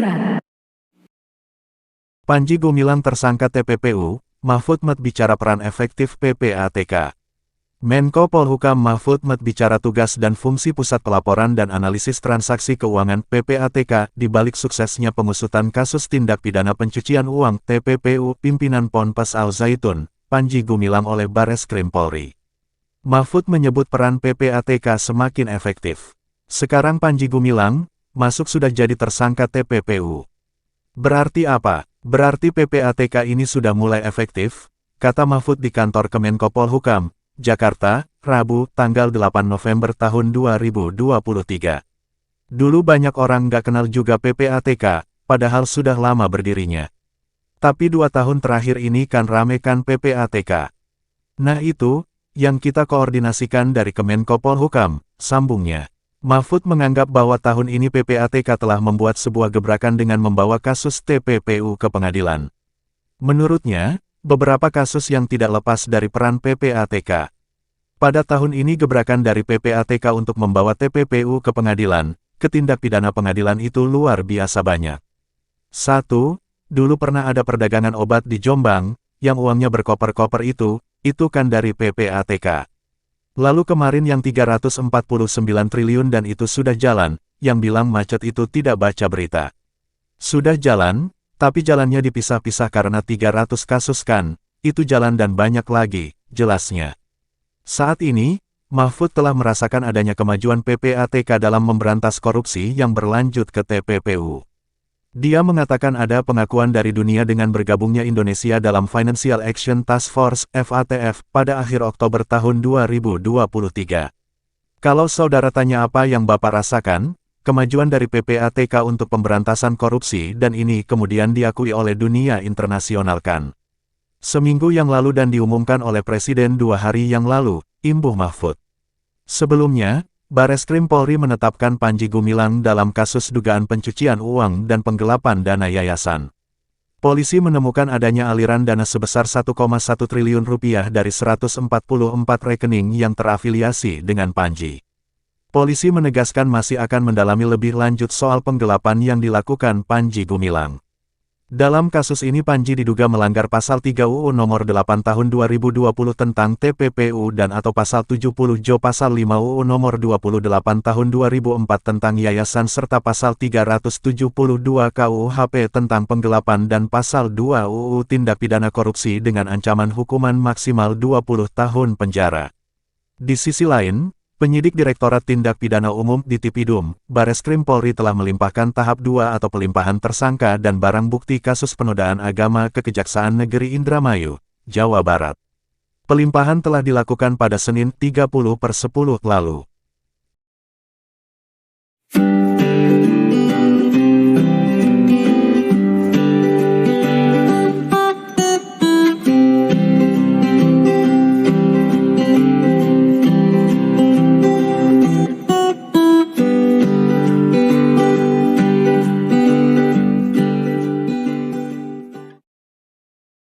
Demokrat. Panji Gumilang tersangka TPPU, Mahfud MD bicara peran efektif PPATK. Menko Polhukam Mahfud MD bicara tugas dan fungsi Pusat Pelaporan dan Analisis Transaksi Keuangan PPATK di balik suksesnya pengusutan kasus tindak pidana pencucian uang TPPU pimpinan Ponpes Al Zaitun, Panji Gumilang oleh Bareskrim Polri. Mahfud menyebut peran PPATK semakin efektif. Sekarang Panji Gumilang masuk sudah jadi tersangka TPPU. Berarti apa? Berarti PPATK ini sudah mulai efektif, kata Mahfud di kantor Kemenko Polhukam, Jakarta, Rabu, tanggal 8 November tahun 2023. Dulu banyak orang nggak kenal juga PPATK, padahal sudah lama berdirinya. Tapi 2 tahun terakhir ini kan ramekan PPATK. Nah itu, yang kita koordinasikan dari Kemenko Polhukam, sambungnya. Mahfud menganggap bahwa tahun ini PPATK telah membuat sebuah gebrakan dengan membawa kasus TPPU ke pengadilan. Menurutnya, beberapa kasus yang tidak lepas dari peran PPATK. Pada tahun ini gebrakan dari PPATK untuk membawa TPPU ke pengadilan, ke tindak pidana pengadilan itu luar biasa banyak. 1. Dulu pernah ada perdagangan obat di Jombang, yang uangnya berkoper-koper itu kan dari PPATK. Lalu kemarin yang 349 triliun dan itu sudah jalan, yang bilang macet itu tidak baca berita. Sudah jalan, tapi jalannya dipisah-pisah karena 300 kasus kan, itu jalan dan banyak lagi, jelasnya. Saat ini, Mahfud telah merasakan adanya kemajuan PPATK dalam memberantas korupsi yang berlanjut ke TPPU. Dia mengatakan ada pengakuan dari dunia dengan bergabungnya Indonesia dalam Financial Action Task Force (FATF) pada akhir Oktober tahun 2023. Kalau saudara tanya apa yang Bapak rasakan, kemajuan dari PPATK untuk pemberantasan korupsi dan ini kemudian diakui oleh dunia internasional kan. Seminggu yang lalu dan diumumkan oleh Presiden 2 hari yang lalu, imbuh Mahfud. Sebelumnya, Bareskrim Polri menetapkan Panji Gumilang dalam kasus dugaan pencucian uang dan penggelapan dana yayasan. Polisi menemukan adanya aliran dana sebesar 1,1 triliun rupiah dari 144 rekening yang terafiliasi dengan Panji. Polisi menegaskan masih akan mendalami lebih lanjut soal penggelapan yang dilakukan Panji Gumilang. Dalam kasus ini Panji diduga melanggar Pasal 3 UU Nomor 8 Tahun 2020 tentang TPPU dan atau Pasal 70 Jo Pasal 5 UU Nomor 28 Tahun 2004 tentang yayasan serta Pasal 372 KUHP tentang penggelapan dan Pasal 2 UU Tindak Pidana Korupsi dengan ancaman hukuman maksimal 20 tahun penjara. Di sisi lain, penyidik Direktorat Tindak Pidana Umum di Tipidum, Bareskrim Polri telah melimpahkan tahap 2 atau pelimpahan tersangka dan barang bukti kasus penodaan agama ke Kejaksaan Negeri Indramayu, Jawa Barat. Pelimpahan telah dilakukan pada Senin 30/10 lalu.